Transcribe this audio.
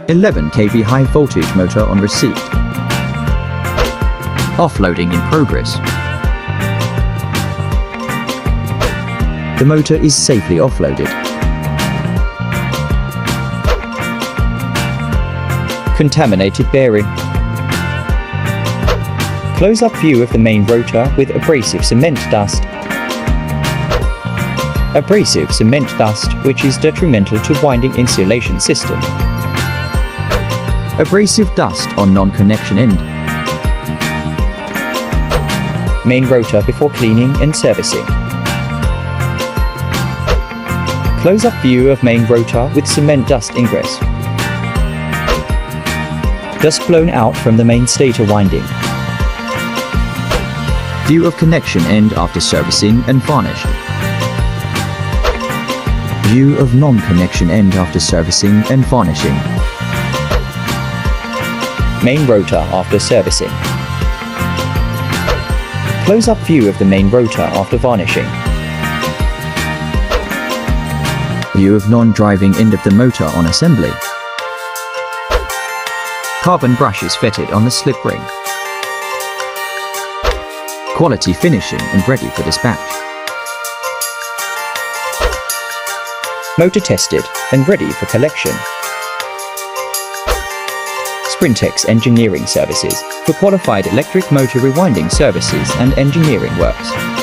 11 kV high voltage motor on receipt. Offloading in progress. The motor is safely offloaded. Contaminated bearing. Close-up view of the main rotor with abrasive cement dust. Abrasive cement dust, which is detrimental to winding insulation system. Abrasive dust on non-connection end. Main rotor before cleaning and servicing. Close-up view of main rotor with cement dust ingress. Dust blown out from the main stator winding. View of connection end after servicing and varnish. View of non-connection end after servicing and varnishing. Main rotor after servicing. Close-up view of the main rotor after varnishing. View of non-driving end of the motor on assembly. Carbon brushes fitted on the slip ring. Quality finishing and ready for dispatch. Motor tested and ready for collection. Sprintex Engineering Services for qualified electric motor rewinding services and engineering works.